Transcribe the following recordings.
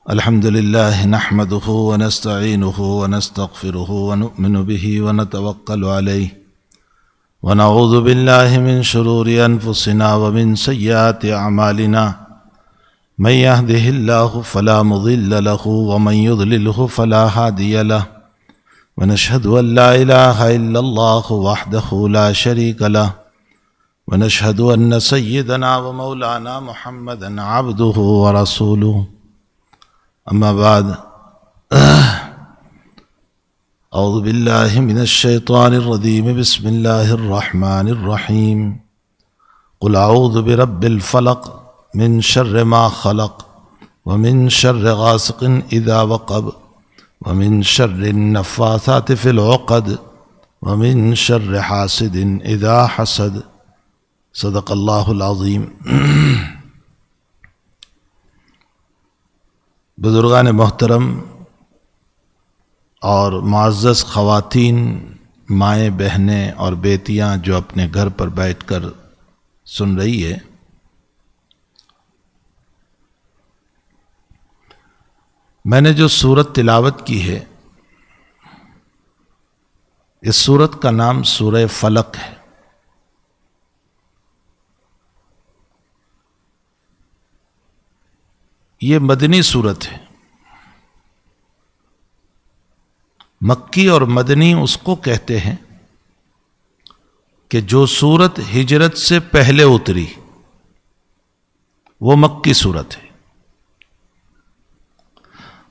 الحمد لله نحمده ونستعينه ونستغفره ونؤمن به ونتوكل عليه ونعوذ بالله من شرور أنفسنا ومن سيئات أعمالنا من يهده الله فلا مضل له ومن يضلله فلا هادي له ونشهد أن لا إله إلا الله وحده لا شريك له ونشهد أن سيدنا ومولانا محمدا عبده ورسوله أما بعد أعوذ بالله من الشيطان الرجيم بسم الله الرحمن الرحيم قل أعوذ برب الفلق من شر ما خلق ومن شر غاسق إذا وقب ومن شر النفاثات في العقد ومن شر حاسد إذا حسد صدق اللہ العظیم۔ بزرگان محترم اور معزز خواتین، مائیں، بہنیں اور بیٹیاں جو اپنے گھر پر بیٹھ کر سن رہی ہے، میں نے جو سورت تلاوت کی ہے، اس سورت کا نام سورہ فلق ہے۔ یہ مدنی سورت ہے۔ مکی اور مدنی اس کو کہتے ہیں کہ جو سورت ہجرت سے پہلے اتری وہ مکی سورت ہے،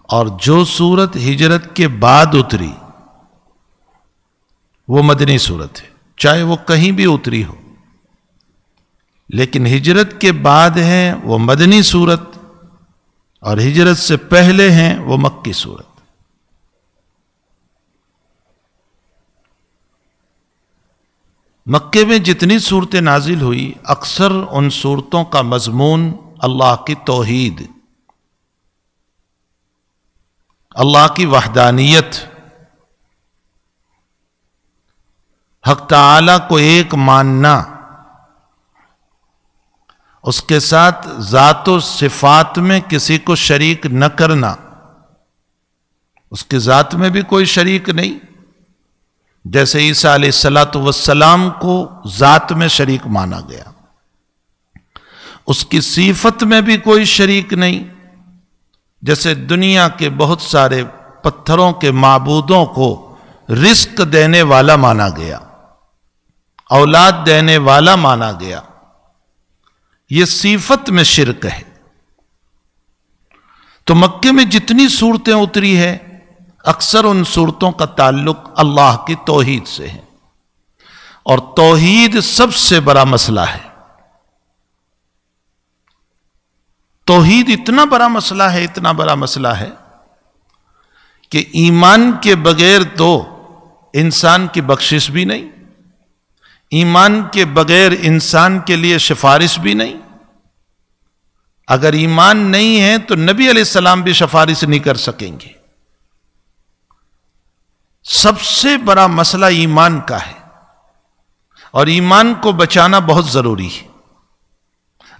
اور جو سورت ہجرت کے بعد اتری وہ مدنی سورت ہے، چاہے وہ کہیں بھی اتری ہو، لیکن ہجرت کے بعد ہے وہ مدنی سورت، اور ہجرت سے پہلے ہیں وہ مکی سورت۔ مکے میں جتنی صورتیں نازل ہوئی، اکثر ان صورتوں کا مضمون اللہ کی توحید، اللہ کی وحدانیت، حق تعالی کو ایک ماننا، اس کے ساتھ ذات و صفات میں کسی کو شریک نہ کرنا، اس کے ذات میں بھی کوئی شریک نہیں، جیسے عیسیٰ علیہ السلام کو ذات میں شریک مانا گیا، اس کی صفت میں بھی کوئی شریک نہیں، جیسے دنیا کے بہت سارے پتھروں کے معبودوں کو رزق دینے والا مانا گیا، اولاد دینے والا مانا گیا، یہ صفت میں شرک ہے۔ تو مکے میں جتنی صورتیں اتری ہے، اکثر ان صورتوں کا تعلق اللہ کی توحید سے ہے، اور توحید سب سے بڑا مسئلہ ہے۔ توحید اتنا بڑا مسئلہ ہے، اتنا بڑا مسئلہ ہے کہ ایمان کے بغیر تو انسان کی بخشش بھی نہیں، ایمان کے بغیر انسان کے لیے سفارش بھی نہیں۔ اگر ایمان نہیں ہے تو نبی علیہ السلام بھی سفارش نہیں کر سکیں گے۔ سب سے بڑا مسئلہ ایمان کا ہے، اور ایمان کو بچانا بہت ضروری ہے۔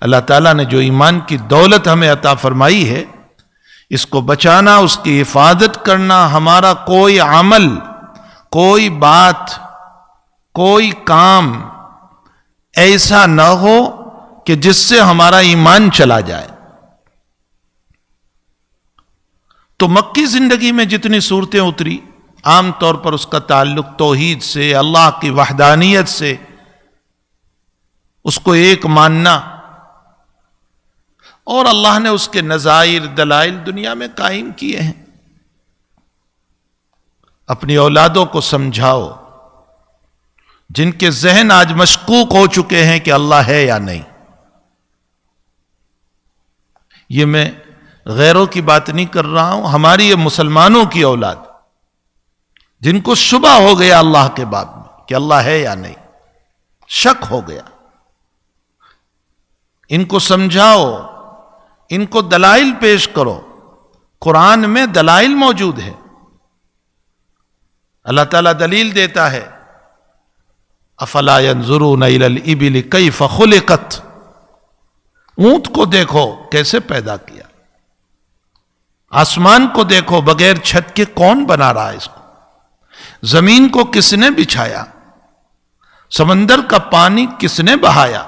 اللہ تعالیٰ نے جو ایمان کی دولت ہمیں عطا فرمائی ہے، اس کو بچانا، اس کی حفاظت کرنا، ہمارا کوئی عمل، کوئی بات، کوئی کام ایسا نہ ہو کہ جس سے ہمارا ایمان چلا جائے۔ تو مکی زندگی میں جتنی صورتیں اتری، عام طور پر اس کا تعلق توحید سے، اللہ کی وحدانیت سے، اس کو ایک ماننا، اور اللہ نے اس کے نظائر، دلائل دنیا میں قائم کیے ہیں۔ اپنی اولادوں کو سمجھاؤ، جن کے ذہن آج مشکوک ہو چکے ہیں کہ اللہ ہے یا نہیں۔ یہ میں غیروں کی بات نہیں کر رہا ہوں، ہماری یہ مسلمانوں کی اولاد، جن کو شبہ ہو گیا اللہ کے باب میں کہ اللہ ہے یا نہیں، شک ہو گیا، ان کو سمجھاؤ، ان کو دلائل پیش کرو۔ قرآن میں دلائل موجود ہے، اللہ تعالیٰ دلیل دیتا ہے، افلا ينظرون الى الابل کیف خلقت، اونٹ کو دیکھو کیسے پیدا کیا، آسمان کو دیکھو بغیر چھت کے کون بنا رہا ہے اس کو؟ زمین کو کس نے بچھایا؟ سمندر کا پانی کس نے بہایا؟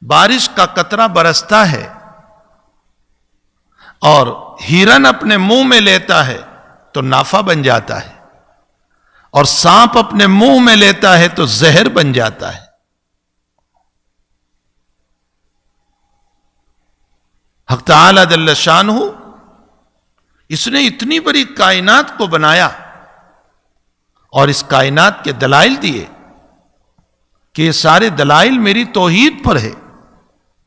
بارش کا قطرہ برستا ہے اور ہرن اپنے منہ میں لیتا ہے تو نافع بن جاتا ہے، اور سانپ اپنے منہ میں لیتا ہے تو زہر بن جاتا ہے۔ حق تعالی جل شانہ اس نے اتنی بڑی کائنات کو بنایا اور اس کائنات کے دلائل دیے کہ یہ سارے دلائل میری توحید پر ہے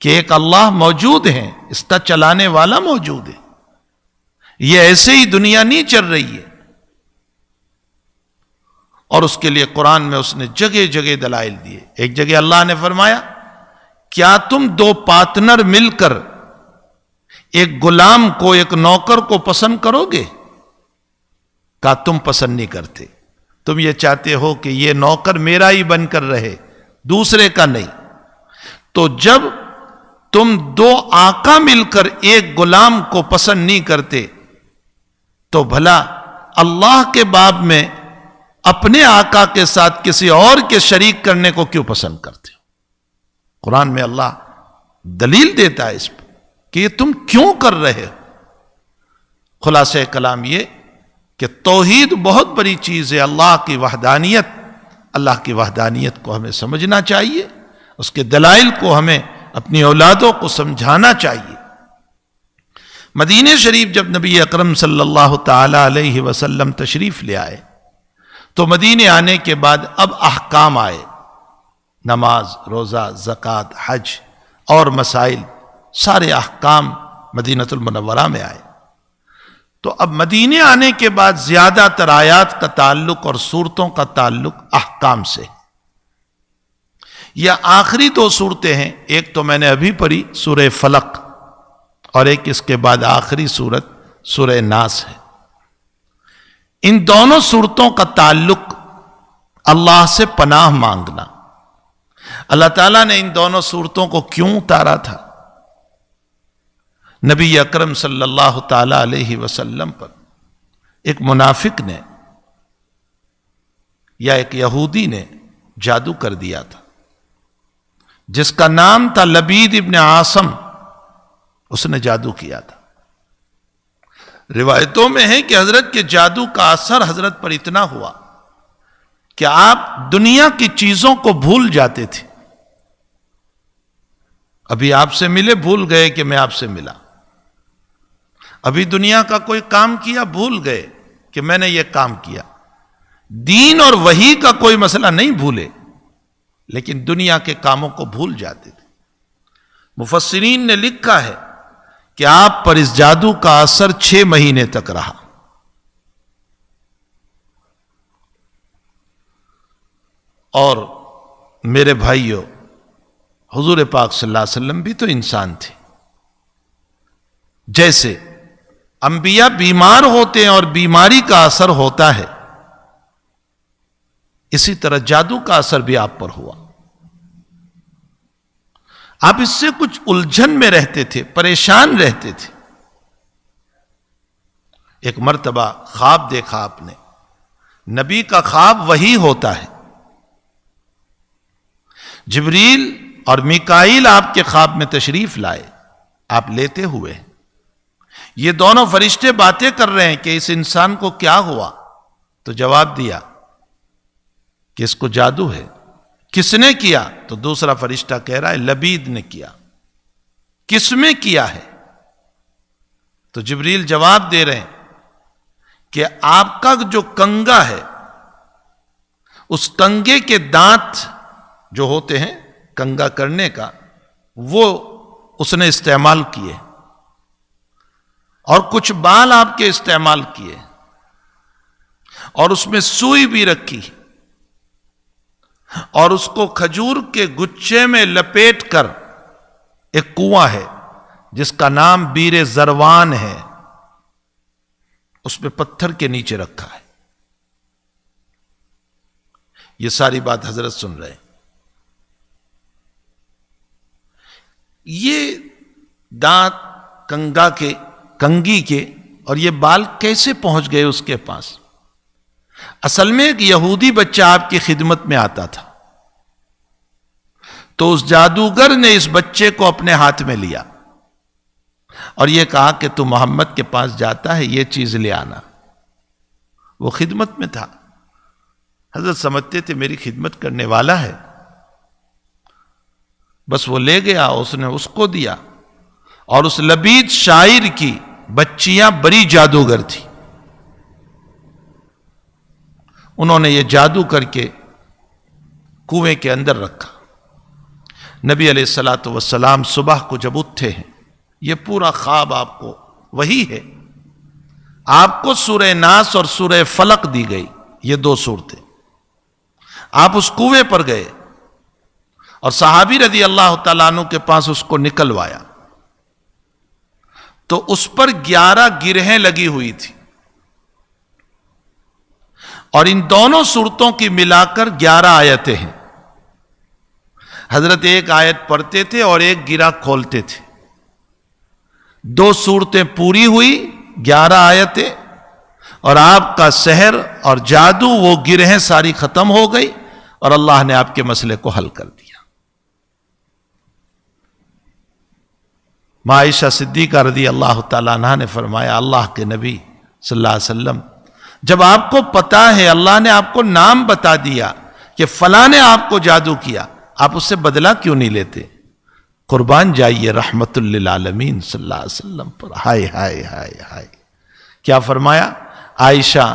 کہ ایک اللہ موجود ہے، اس کا چلانے والا موجود ہے، یہ ایسے ہی دنیا نہیں چل رہی ہے۔ اور اس کے لیے قرآن میں اس نے جگہ جگہ دلائل دیے۔ ایک جگہ اللہ نے فرمایا، کیا تم دو پارٹنر مل کر ایک غلام کو، ایک نوکر کو پسند کرو گے؟ کہا تم پسند نہیں کرتے، تم یہ چاہتے ہو کہ یہ نوکر میرا ہی بن کر رہے، دوسرے کا نہیں۔ تو جب تم دو آقا مل کر ایک غلام کو پسند نہیں کرتے تو بھلا اللہ کے باب میں اپنے آقا کے ساتھ کسی اور کے شریک کرنے کو کیوں پسند کرتے ہو؟ قرآن میں اللہ دلیل دیتا ہے اس پر کہ یہ تم کیوں کر رہے ہو۔ خلاصہ کلام یہ کہ توحید بہت بڑی چیز ہے، اللہ کی وحدانیت کو ہمیں سمجھنا چاہیے، اس کے دلائل کو ہمیں اپنی اولادوں کو سمجھانا چاہیے۔ مدینہ شریف جب نبی اکرم صلی اللہ تعالی علیہ وسلم تشریف لے آئے تو مدینے آنے کے بعد اب احکام آئے، نماز، روزہ، زکوٰۃ، حج اور مسائل، سارے احکام مدینہ المنورہ میں آئے۔ تو اب مدینے آنے کے بعد زیادہ تر آیات کا تعلق اور صورتوں کا تعلق احکام سے۔ یہ آخری دو صورتیں ہیں، ایک تو میں نے ابھی پڑھی سورہ فلق، اور ایک اس کے بعد آخری صورت سورہ ناس ہے۔ ان دونوں صورتوں کا تعلق اللہ سے پناہ مانگنا۔ اللہ تعالیٰ نے ان دونوں صورتوں کو کیوں اتارا تھا؟ نبی اکرم صلی اللہ تعالی علیہ وسلم پر ایک منافق نے یا ایک یہودی نے جادو کر دیا تھا، جس کا نام تھا لبید ابن عاصم، اس نے جادو کیا تھا۔ روایتوں میں ہے کہ حضرت کے جادو کا اثر حضرت پر اتنا ہوا کہ آپ دنیا کی چیزوں کو بھول جاتے تھے۔ ابھی آپ سے ملے، بھول گئے کہ میں آپ سے ملا۔ ابھی دنیا کا کوئی کام کیا، بھول گئے کہ میں نے یہ کام کیا۔ دین اور وحی کا کوئی مسئلہ نہیں بھولے، لیکن دنیا کے کاموں کو بھول جاتے تھے۔ مفسرین نے لکھا ہے کہ آپ پر اس جادو کا اثر 6 مہینے تک رہا۔ اور میرے بھائیوں، حضور پاک صلی اللہ علیہ وسلم بھی تو انسان تھے۔ جیسے انبیاء بیمار ہوتے ہیں اور بیماری کا اثر ہوتا ہے، اسی طرح جادو کا اثر بھی آپ پر ہوا۔ آپ اس سے کچھ الجھن میں رہتے تھے، پریشان رہتے تھے۔ ایک مرتبہ خواب دیکھا آپ نے، نبی کا خواب وہی ہوتا ہے۔ جبریل اور میکائیل آپ کے خواب میں تشریف لائے، آپ لیتے ہوئے، یہ دونوں فرشتے باتیں کر رہے ہیں کہ اس انسان کو کیا ہوا؟ تو جواب دیا کہ اس کو جادو ہے۔ کس نے کیا؟ تو دوسرا فرشتہ کہہ رہا ہے لبید نے کیا۔ کس میں کیا ہے؟ تو جبریل جواب دے رہے ہیں کہ آپ کا جو کنگا ہے، اس کنگے کے دانت جو ہوتے ہیں کنگا کرنے کا، وہ اس نے استعمال کیے، اور کچھ بال آپ کے استعمال کیے، اور اس میں سوئی بھی رکھی، اور اس کو کھجور کے گچھے میں لپیٹ کر ایک کنواں ہے جس کا نام بیر زروان ہے، اس میں پتھر کے نیچے رکھا ہے۔ یہ ساری بات حضرت سن رہے ہیں۔ یہ دانت کنگا کے کنگھی کے، اور یہ بال کیسے پہنچ گئے اس کے پاس؟ اصل میں ایک یہودی بچہ آپ کی خدمت میں آتا تھا، تو اس جادوگر نے اس بچے کو اپنے ہاتھ میں لیا اور یہ کہا کہ تو محمد کے پاس جاتا ہے، یہ چیز لے آنا۔ وہ خدمت میں تھا، حضرت سمجھتے تھے میری خدمت کرنے والا ہے، بس وہ لے گیا، اس نے اس کو دیا۔ اور اس لبید شاعر کی بچیاں بڑی جادوگر تھی، انہوں نے یہ جادو کر کے کنویں کے اندر رکھا۔ نبی علیہ الصلوۃ والسلام صبح کو جب اٹھتے ہیں، یہ پورا خواب آپ کو وہی ہے، آپ کو سورہ ناس اور سورہ فلق دی گئی، یہ دو صورتیں، آپ اس کنویں پر گئے اور صحابی رضی اللہ تعالیٰ عنہ کے پاس اس کو نکلوایا، تو اس پر 11 گرہیں لگی ہوئی تھی، اور ان دونوں صورتوں کی ملا کر 11 آیتیں ہیں۔ حضرت ایک آیت پڑھتے تھے اور ایک گرہ کھولتے تھے، 2 صورتیں پوری ہوئی، 11 آیتیں، اور آپ کا سحر اور جادو، وہ گرہیں ساری ختم ہو گئی اور اللہ نے آپ کے مسئلے کو حل کر دیا۔ ماں عائشہ صدیقہ رضی اللہ تعالیٰ عنہ نے فرمایا، اللہ کے نبی صلی اللہ علیہ وسلم، جب آپ کو پتا ہے، اللہ نے آپ کو نام بتا دیا کہ فلاں نے آپ کو جادو کیا، آپ اس سے بدلہ کیوں نہیں لیتے؟ قربان جائیے رحمت للعالمین صلی اللہ علیہ وسلم پر۔ ہائے ہائے ہائے ہائے، کیا فرمایا؟ عائشہ،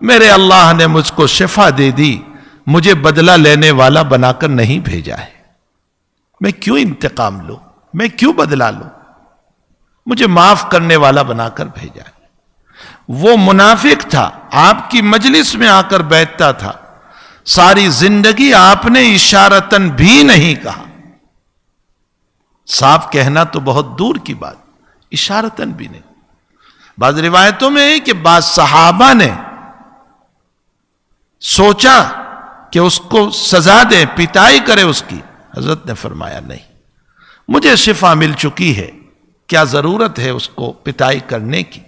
میرے اللہ نے مجھ کو شفا دے دی، مجھے بدلہ لینے والا بنا کر نہیں بھیجا ہے، میں کیوں انتقام لوں، میں کیوں بدلہ لوں، مجھے معاف کرنے والا بنا کر بھیجا ہے۔ وہ منافق تھا، آپ کی مجلس میں آ کر بیٹھتا تھا، ساری زندگی آپ نے اشارتاً بھی نہیں کہا، صاف کہنا تو بہت دور کی بات، اشارتاً بھی نہیں۔ بعض روایتوں میں ہے کہ بعض صحابہ نے سوچا کہ اس کو سزا دے، پٹائی کرے اس کی، حضرت نے فرمایا نہیں، مجھے شفا مل چکی ہے، کیا ضرورت ہے اس کو پٹائی کرنے کی؟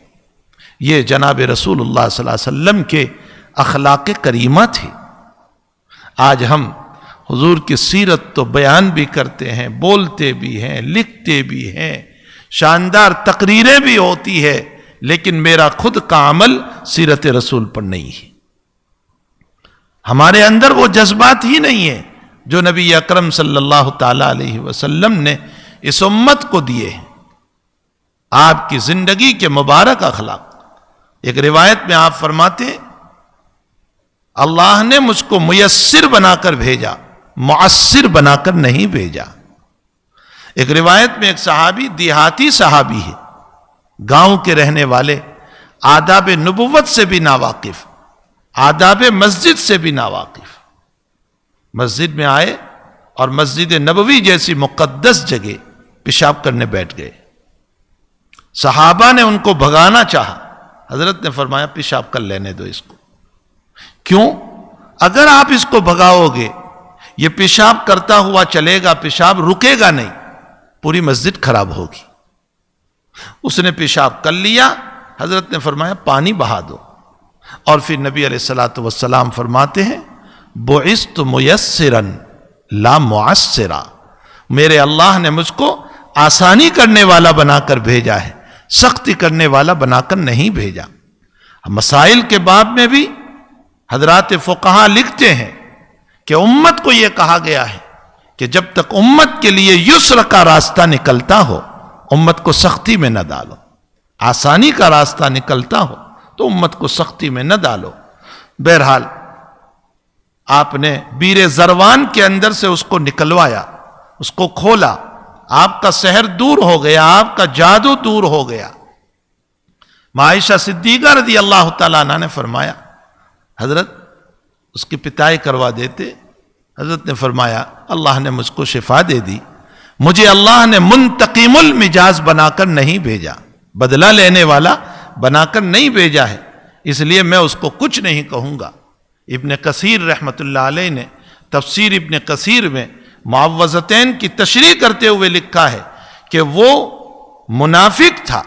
یہ جناب رسول اللہ صلی اللہ علیہ وسلم کے اخلاق کریمہ تھے۔ آج ہم حضور کی سیرت تو بیان بھی کرتے ہیں، بولتے بھی ہیں، لکھتے بھی ہیں، شاندار تقریریں بھی ہوتی ہے، لیکن میرا خود کا عمل سیرت رسول پر نہیں ہے، ہمارے اندر وہ جذبات ہی نہیں ہیں جو نبی اکرم صلی اللہ تعالی علیہ وسلم نے اس امت کو دیے ہیں۔ آپ کی زندگی کے مبارک اخلاق، ایک روایت میں آپ فرماتے ہیں، اللہ نے مجھ کو میسر بنا کر بھیجا، معسر بنا کر نہیں بھیجا۔ ایک روایت میں ایک صحابی، دیہاتی صحابی ہے، گاؤں کے رہنے والے، آداب نبوت سے بھی ناواقف، آداب مسجد سے بھی ناواقف، مسجد میں آئے اور مسجد نبوی جیسی مقدس جگہ پیشاب کرنے بیٹھ گئے۔ صحابہ نے ان کو بھگانا چاہا، حضرت نے فرمایا پیشاب کر لینے دو اس کو۔ کیوں؟ اگر آپ اس کو بھگاؤ گے، یہ پیشاب کرتا ہوا چلے گا، پیشاب رکے گا نہیں، پوری مسجد خراب ہوگی۔ اس نے پیشاب کر لیا، حضرت نے فرمایا پانی بہا دو، اور پھر نبی علیہ الصلوۃ والسلام فرماتے ہیں، بعثت میسرا لا معسرا، میرے اللہ نے مجھ کو آسانی کرنے والا بنا کر بھیجا ہے، سختی کرنے والا بنا کر نہیں بھیجا۔ مسائل کے باب میں بھی حضرات فقہا لکھتے ہیں کہ امت کو یہ کہا گیا ہے کہ جب تک امت کے لیے یسر کا راستہ نکلتا ہو، امت کو سختی میں نہ ڈالو، آسانی کا راستہ نکلتا ہو تو امت کو سختی میں نہ ڈالو۔ بہرحال آپ نے بیر زروان کے اندر سے اس کو نکلوایا، اس کو کھولا، آپ کا سحر دور ہو گیا، آپ کا جادو دور ہو گیا۔ عائشہ صدیقہ رضی اللہ تعالیٰ عنہ نے فرمایا، حضرت اس کی پٹائی کروا دیتے۔ حضرت نے فرمایا اللہ نے مجھ کو شفا دے دی، مجھے اللہ نے منتقم المجاز بنا کر نہیں بھیجا، بدلہ لینے والا بنا کر نہیں بھیجا ہے، اس لیے میں اس کو کچھ نہیں کہوں گا۔ ابن کثیر رحمت اللہ علیہ نے تفسیر ابن کثیر میں معوذتین کی تشریح کرتے ہوئے لکھا ہے کہ وہ منافق تھا،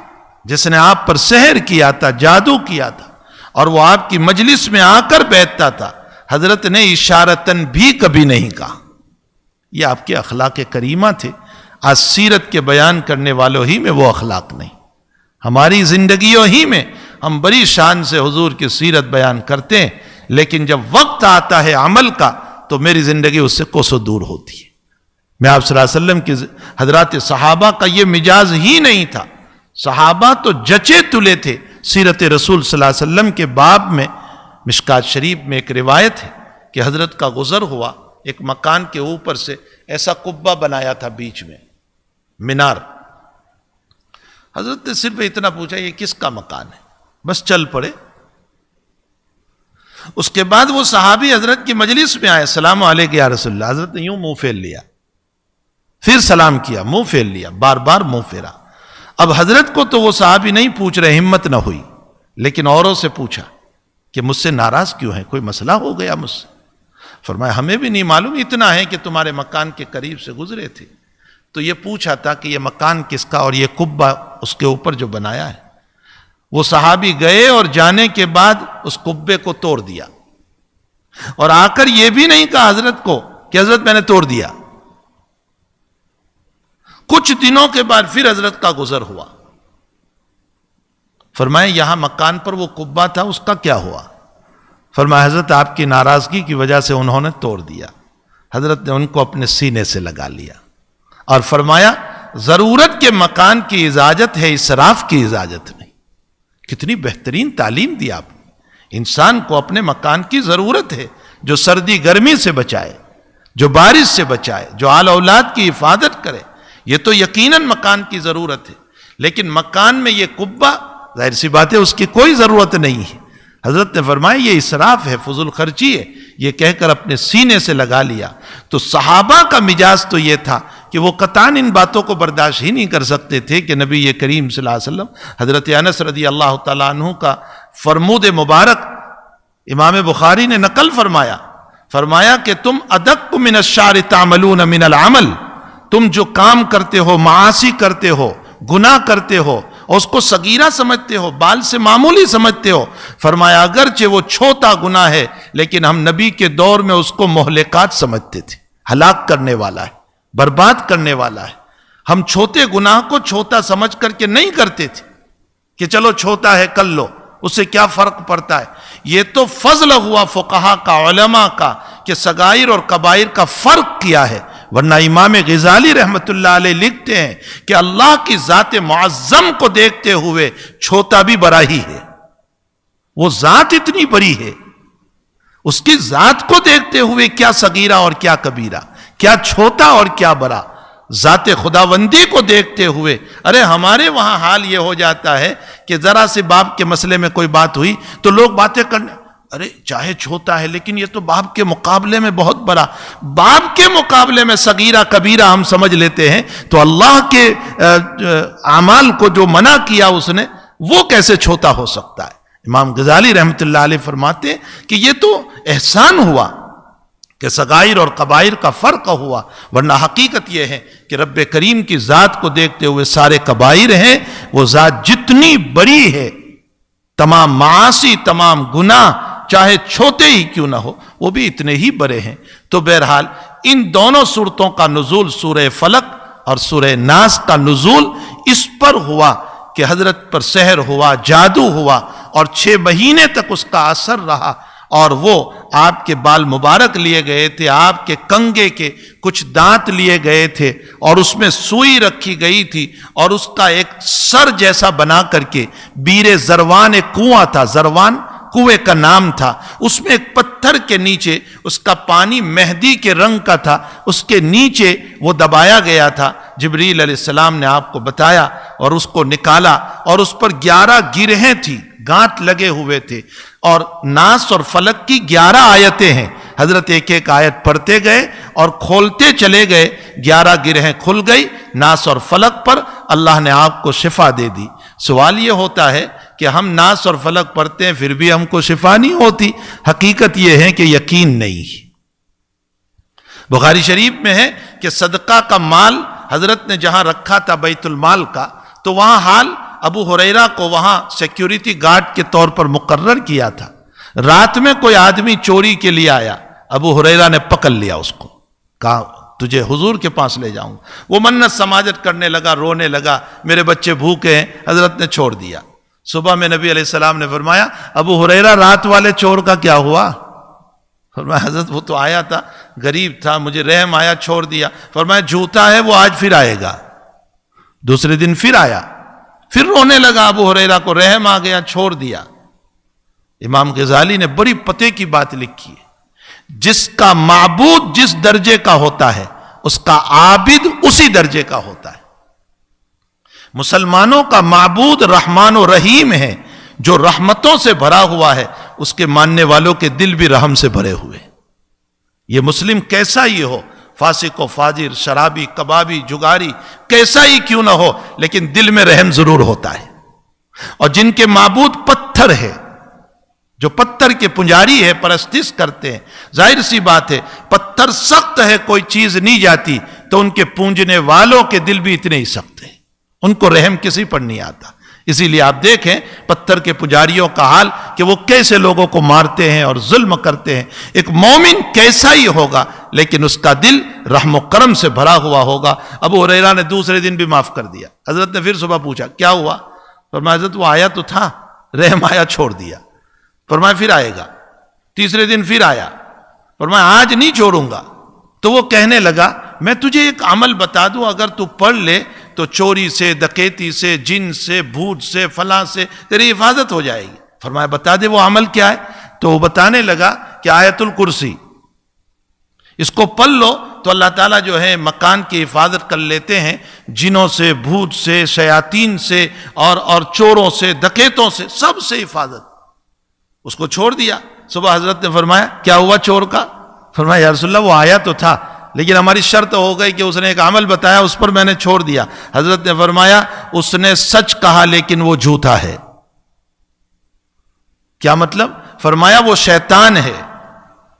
جس نے آپ پر سحر کیا تھا، جادو کیا تھا، اور وہ آپ کی مجلس میں آ کر بیٹھتا تھا، حضرت نے اشارتاً بھی کبھی نہیں کہا۔ یہ آپ کے اخلاق کریمہ تھے۔ آج سیرت کے بیان کرنے والوں ہی میں وہ اخلاق نہیں۔ ہماری زندگیوں ہی میں ہم بڑی شان سے حضور کی سیرت بیان کرتے ہیں، لیکن جب وقت آتا ہے عمل کا تو میری زندگی اس سے کوسوں دور ہوتی ہے۔ میں آپ صلی اللہ علیہ وسلم کی حضرات صحابہ کا یہ مجاز ہی نہیں تھا۔ صحابہ تو جچے تلے تھے۔ سیرت رسول صلی اللہ علیہ وسلم کے باب میں مشکات شریف میں ایک روایت ہے کہ حضرت کا گزر ہوا، ایک مکان کے اوپر سے ایسا قبہ بنایا تھا بیچ میں، مینار۔ حضرت نے صرف اتنا پوچھا یہ کس کا مکان ہے، بس چل پڑے۔ اس کے بعد وہ صحابی حضرت کی مجلس میں آئے، السلام علیکم یا رسول اللہ۔ حضرت نے یوں منہ پھیر لیا، پھر سلام کیا، منہ پھیر لیا، بار بار منہ پھیرا۔ اب حضرت کو تو وہ صحابی نہیں پوچھ رہے، ہمت نہ ہوئی، لیکن اوروں سے پوچھا کہ مجھ سے ناراض کیوں ہے، کوئی مسئلہ ہو گیا مجھ سے؟ فرمایا ہمیں بھی نہیں معلوم، اتنا ہے کہ تمہارے مکان کے قریب سے گزرے تھے تو یہ پوچھا تھا کہ یہ مکان کس کا اور یہ قبہ اس کے اوپر جو بنایا ہے۔ وہ صحابی گئے اور جانے کے بعد اس قبے کو توڑ دیا، اور آ کر یہ بھی نہیں کہا حضرت کو کہ حضرت میں نے توڑ دیا۔ کچھ دنوں کے بعد پھر حضرت کا گزر ہوا، فرمایا یہاں مکان پر وہ قبہ تھا، اس کا کیا ہوا؟ فرمایا حضرت آپ کی ناراضگی کی وجہ سے انہوں نے توڑ دیا۔ حضرت نے ان کو اپنے سینے سے لگا لیا اور فرمایا ضرورت کے مکان کی اجازت ہے، اسراف کی اجازت نہیں۔ کتنی بہترین تعلیم دی آپ نے۔ انسان کو اپنے مکان کی ضرورت ہے، جو سردی گرمی سے بچائے، جو بارش سے بچائے، جو آل اولاد کی حفاظت کرے، یہ تو یقیناً مکان کی ضرورت ہے۔ لیکن مکان میں یہ قبہ، ظاہر سی بات ہے اس کی کوئی ضرورت نہیں ہے۔ حضرت نے فرمایا یہ اسراف ہے، فضول خرچی ہے، یہ کہہ کر اپنے سینے سے لگا لیا۔ تو صحابہ کا مجاز تو یہ تھا کہ وہ قطعاً ان باتوں کو برداشت ہی نہیں کر سکتے تھے کہ نبی کریم صلی اللہ علیہ وسلم، حضرت انس رضی اللہ تعالیٰ عنہ کا فرمود مبارک امام بخاری نے نقل فرمایا کہ تم ادق من الشعر تعملون من العمل، تم جو کام کرتے ہو، معاصی کرتے ہو، گناہ کرتے ہو، اور اس کو صغیرہ سمجھتے ہو، بال سے معمولی سمجھتے ہو، فرمایا اگرچہ وہ چھوٹا گناہ ہے لیکن ہم نبی کے دور میں اس کو مہلکات سمجھتے تھے، ہلاک کرنے والا ہے، برباد کرنے والا ہے۔ ہم چھوٹے گناہ کو چھوٹا سمجھ کر کے نہیں کرتے تھے کہ چلو چھوٹا ہے کر لو، اس سے کیا فرق پڑتا ہے۔ یہ تو فضل ہوا فقہا کا، علماء کا، کہ صغائر اور کبائر کا فرق کیا ہے۔ ورنہ امام غزالی رحمت اللہ علیہ لکھتے ہیں کہ اللہ کی ذات معظم کو دیکھتے ہوئے چھوٹا بھی بڑا ہی ہے۔ وہ ذات اتنی بڑی ہے، اس کی ذات کو دیکھتے ہوئے کیا صغیرہ اور کیا کبیرہ، کیا چھوٹا اور کیا بڑا۔ ذات خداوندی کو دیکھتے ہوئے، ارے ہمارے وہاں حال یہ ہو جاتا ہے کہ ذرا سے باپ کے مسئلے میں کوئی بات ہوئی تو لوگ باتیں کرنے، ارے چاہے چھوٹا ہے لیکن یہ تو باپ کے مقابلے میں بہت بڑا، باپ کے مقابلے میں صغیرہ کبیرہ ہم سمجھ لیتے ہیں، تو اللہ کے اعمال کو جو منع کیا اس نے، وہ کیسے چھوٹا ہو سکتا ہے۔ امام غزالی رحمت اللہ علیہ فرماتے ہیں کہ یہ تو احسان ہوا کہ صغائر اور کبائر کا فرق ہوا، ورنہ حقیقت یہ ہے کہ رب کریم کی ذات کو دیکھتے ہوئے سارے کبائر ہیں، وہ ذات جتنی بڑی ہے، تمام معاصی، تمام گناہ چاہے چھوٹے ہی کیوں نہ ہو، وہ بھی اتنے ہی بڑے ہیں۔ تو بہرحال ان دونوں صورتوں کا نزول، سورہ فلق اور سورہ ناس کا نزول اس پر ہوا کہ حضرت پر سحر ہوا، جادو ہوا، اور 6 مہینے تک اس کا اثر رہا، اور وہ آپ کے بال مبارک لیے گئے تھے، آپ کے کنگے کے کچھ دانت لیے گئے تھے، اور اس میں سوئی رکھی گئی تھی، اور اس کا ایک سر جیسا بنا کر کے بیر زروان، ایک کنواں تھا، زروان کنویں کا نام تھا، اس میں ایک پتھر کے نیچے اس کا پانی مہدی کے رنگ کا تھا، اس کے نیچے وہ دبایا گیا تھا۔ جبریل علیہ السلام نے آپ کو بتایا اور اس کو نکالا، اور اس پر 11 گرہیں تھی، گانٹ لگے ہوئے تھے، اور ناس اور فلق کی 11 آیتیں ہیں۔ حضرت ایک ایک آیت پڑھتے گئے اور کھولتے چلے گئے، 11 گرہیں کھل گئی ناس اور فلق پر، اللہ نے آپ کو شفا دے دی۔ سوال یہ ہوتا ہے کہ ہم ناس اور فلق پڑھتے ہیں پھر بھی ہم کو شفا نہیں ہوتی۔ حقیقت یہ ہے کہ یقین نہیں۔ بخاری شریف میں ہے کہ صدقہ کا مال حضرت نے جہاں رکھا تھا بیت المال کا، تو وہاں حال ابو ہریرہ کو وہاں سیکیورٹی گارڈ کے طور پر مقرر کیا تھا. رات میں کوئی آدمی چوری کے لیے آیا, ابو ہریرہ نے پکڑ لیا اس کو, کہا تجھے حضور کے پاس لے جاؤں. وہ منت سماجت کرنے لگا, رونے لگا, میرے بچے بھوکے ہیں. حضرت نے چھوڑ دیا. صبح میں نبی علیہ السلام نے فرمایا ابو ہریرہ رات والے چور کا کیا ہوا؟ فرمایا حضرت وہ تو آیا تھا, غریب تھا, مجھے رحم آیا, چھوڑ دیا. فرمایا جھوٹا ہے وہ, آج پھر آئے گا. دوسرے دن پھر آیا, پھر رونے لگا, ابو ہریرہ کو رحم آ گیا, چھوڑ دیا. امام غزالی نے بڑی پتے کی بات لکھی ہے, جس کا معبود جس درجے کا ہوتا ہے اس کا عابد اسی درجے کا ہوتا ہے. مسلمانوں کا معبود رحمان و رحیم ہے, جو رحمتوں سے بھرا ہوا ہے, اس کے ماننے والوں کے دل بھی رحم سے بھرے ہوئے. یہ مسلم کیسا ہی ہو, فاسق و فاجر, شرابی, کبابی, جگاری, کیسا ہی کیوں نہ ہو, لیکن دل میں رحم ضرور ہوتا ہے. اور جن کے معبود پتھر ہے, جو پتھر کے پجاری ہے, پرستش کرتے ہیں, ظاہر سی بات ہے پتھر سخت ہے, کوئی چیز نہیں جاتی, تو ان کے پونجنے والوں کے دل بھی اتنے ہی سخت ہیں, ان کو رحم کسی پر نہیں آتا. اسی لیے آپ دیکھیں پتھر کے پجاریوں کا حال کہ وہ کیسے لوگوں کو مارتے ہیں اور ظلم کرتے ہیں. ایک مومن کیسا ہی ہوگا لیکن اس کا دل رحم و کرم سے بھرا ہوا ہوگا. ابو ہریرہ نے دوسرے دن بھی معاف کر دیا. حضرت نے پھر صبح پوچھا کیا ہوا؟ فرمایا حضرت وہ آیا تو تھا, رحم آیا, چھوڑ دیا. فرمایا پھر آئے گا. تیسرے دن پھر آیا. فرمایا آج نہیں چھوڑوں گا. تو وہ کہنے لگا میں تجھے ایک عمل بتا دوں, اگر تو پڑھ لے تو چوری سے, ڈکیتی سے, جن سے, بھوت سے, فلاں سے تیری حفاظت ہو جائے گی. فرمایا بتا دے وہ عمل کیا ہے. تو وہ بتانے لگا کہ آیت الکرسی, اس کو پڑھ لو تو اللہ تعالیٰ جو ہے مکان کی حفاظت کر لیتے ہیں, جنوں سے, بھوت سے, شیاطین سے, اور چوروں سے, ڈکیتوں سے, سب سے حفاظت. اس کو چھوڑ دیا. صبح حضرت نے فرمایا کیا ہوا چور کا؟ فرمایا یا رسول اللہ وہ آیا تو تھا, لیکن ہماری شرط ہو گئی کہ اس نے ایک عمل بتایا, اس پر میں نے چھوڑ دیا. حضرت نے فرمایا اس نے سچ کہا لیکن وہ جھوٹا ہے. کیا مطلب؟ فرمایا وہ شیطان ہے,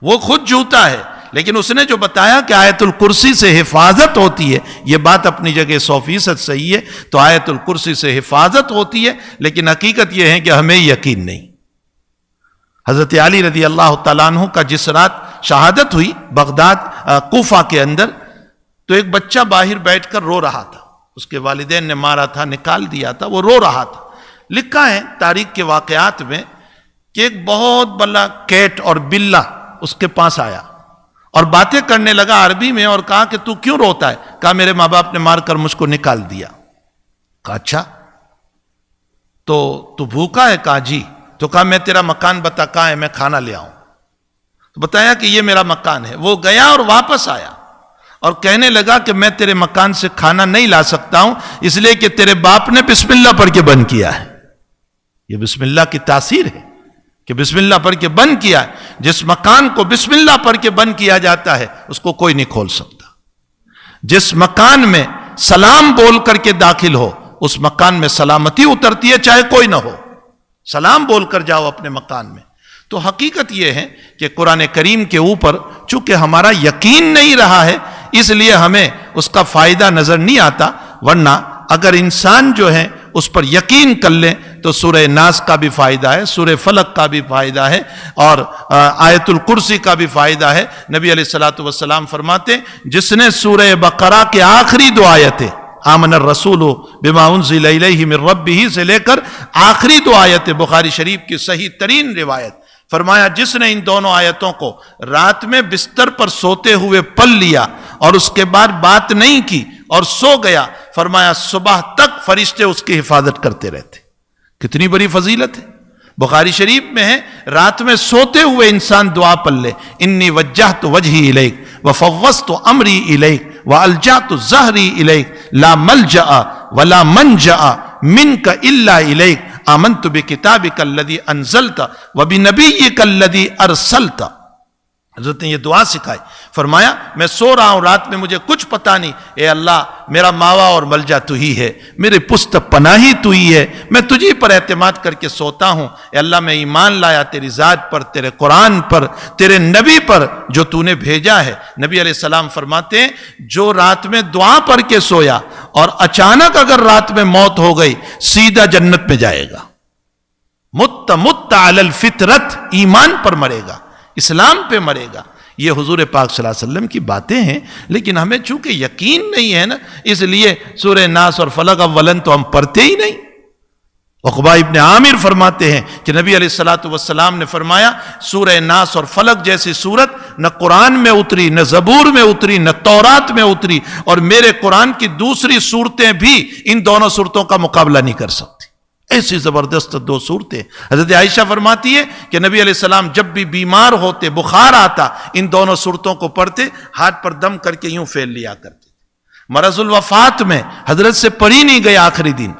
وہ خود جھوٹا ہے, لیکن اس نے جو بتایا کہ آیت الکرسی سے حفاظت ہوتی ہے, یہ بات اپنی جگہ 100% صحیح ہے. تو آیت الکرسی سے حفاظت ہوتی ہے, لیکن حقیقت یہ ہے کہ ہمیں یقین نہیں. حضرت علی رضی اللہ تعالیٰ عنہ کا جس رات شہادت ہوئی بغداد کوفہ کے اندر, تو ایک بچہ باہر بیٹھ کر رو رہا تھا. اس کے والدین نے مارا تھا, نکال دیا تھا, وہ رو رہا تھا. لکھا ہے تاریخ کے واقعات میں کہ ایک بہت بڑا کیٹ اور بلہ اس کے پاس آیا اور باتیں کرنے لگا عربی میں, اور کہا کہ تو کیوں روتا ہے؟ کہا میرے ماں باپ نے مار کر مجھ کو نکال دیا. کہا اچھا تو بھوکا ہے؟ کہا جی. تو کہا میں تیرا مکان بتا کہاں ہے, میں کھانا لے آؤں. تو بتایا کہ یہ میرا مکان ہے. وہ گیا اور واپس آیا اور کہنے لگا کہ میں تیرے مکان سے کھانا نہیں لا سکتا ہوں, اس لیے کہ تیرے باپ نے بسم اللہ پڑھ کے بند کیا ہے. یہ بسم اللہ کی تاثیر ہے کہ بسم اللہ پڑھ کے بند کیا ہے. جس مکان کو بسم اللہ پڑھ کے بند کیا جاتا ہے اس کو کوئی نہیں کھول سکتا. جس مکان میں سلام بول کر کے داخل ہو اس مکان میں سلامتی اترتی ہے, چاہے کوئی نہ ہو. سلام بول کر جاؤ اپنے مکان میں. تو حقیقت یہ ہے کہ قرآن کریم کے اوپر چونکہ ہمارا یقین نہیں رہا ہے, اس لیے ہمیں اس کا فائدہ نظر نہیں آتا. ورنہ اگر انسان جو ہے اس پر یقین کر لیں تو سورہ ناس کا بھی فائدہ ہے, سورہ فلق کا بھی فائدہ ہے, اور آیت الکرسی کا بھی فائدہ ہے. نبی علیہ الصلوۃ والسلام فرماتے جس نے سورہ بقرہ کے آخری 2 آیتیں آمن الرسول بما انزل الیہ من ربہ سے لے کر آخری 2 آیتیں, بخاری شریف کی صحیح ترین روایت, فرمایا جس نے ان دونوں آیتوں کو رات میں بستر پر سوتے ہوئے پڑھ لیا اور اس کے بعد بات نہیں کی اور سو گیا, فرمایا صبح تک فرشتے اس کی حفاظت کرتے رہتے. کتنی بڑی فضیلت ہے. بخاری شریف میں ہے رات میں سوتے ہوئے انسان دعا پڑھ لے, انی وجہت وجہی الیک وفوضت امری الیک والجأت ظہری الیک لا ملجأ ولا منجأ منک الا الیک آمنت بکتابک الذی انزلت وبنبیک الذی ارسلت. حضرت نے یہ دعا سکھائی، فرمایا میں سو رہا ہوں رات میں، مجھے کچھ پتا نہیں، اے اللہ میرا ماوا اور ملجا تو ہی ہے، میرے پشت پناہی تو ہی ہے، میں تجھی پر اعتماد کر کے سوتا ہوں، اے اللہ میں ایمان لایا تیری ذات پر، تیرے قرآن پر، تیرے نبی پر جو تو نے بھیجا ہے۔ نبی علیہ السلام فرماتے ہیں جو رات میں دعا پڑھ کے سویا اور اچانک اگر رات میں موت ہو گئی سیدھا جنت میں جائے گا، مت علی الفطرت، ایمان پر مرے گا، اسلام پہ مرے گا۔ یہ حضور پاک صلی اللہ علیہ وسلم کی باتیں ہیں، لیکن ہمیں چونکہ یقین نہیں ہے نا، اس لیے سورہ ناس اور فلق اولن تو ہم پڑھتے ہی نہیں۔ عقبہ ابن عامر فرماتے ہیں کہ نبی علیہ السلام نے فرمایا سورہ ناس اور فلق جیسی سورت نہ قرآن میں اتری، نہ زبور میں اتری، نہ تورات میں اتری، اور میرے قرآن کی دوسری صورتیں بھی ان دونوں صورتوں کا مقابلہ نہیں کر سکتی۔ ایسی زبردست دو صورتیں۔ حضرت عائشہ فرماتی ہے کہ نبی علیہ السلام جب بھی بیمار ہوتے، بخار آتا، ان دونوں صورتوں کو پڑھتے، ہاتھ پر دم کر کے یوں پھیل لیا کرتے۔ مرض الوفات میں حضرت سے پڑھی نہیں گئی آخری دن،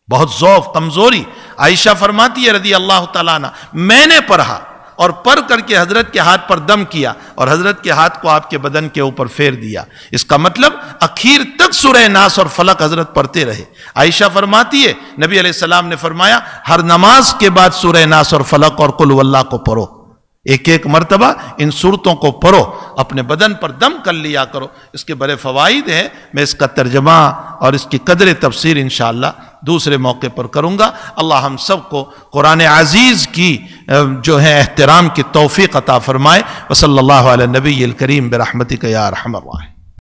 بہت ضعف، کمزوری۔ عائشہ فرماتی ہے رضی اللہ تعالیٰ عنہ، میں نے پڑھا اور پڑھ کر کے حضرت کے ہاتھ پر دم کیا اور حضرت کے ہاتھ کو آپ کے بدن کے اوپر پھیر دیا۔ اس کا مطلب اخیر تک سورہ ناس اور فلق حضرت پڑھتے رہے۔ عائشہ فرماتی ہے نبی علیہ السلام نے فرمایا ہر نماز کے بعد سورہ ناس اور فلق اور قل واللہ کو پڑھو، ایک ایک مرتبہ ان صورتوں کو پڑھو، اپنے بدن پر دم کر لیا کرو۔ اس کے بڑے فوائد ہیں، میں اس کا ترجمہ اور اس کی قدر تفسیر انشاءاللہ دوسرے موقع پر کروں گا۔ اللہ ہم سب کو قرآن عزیز کی جو ہے احترام کی توفیق عطا فرمائے۔ وصلی اللہ علی نبی الکریم برحمتک یا ارحم الراحمین۔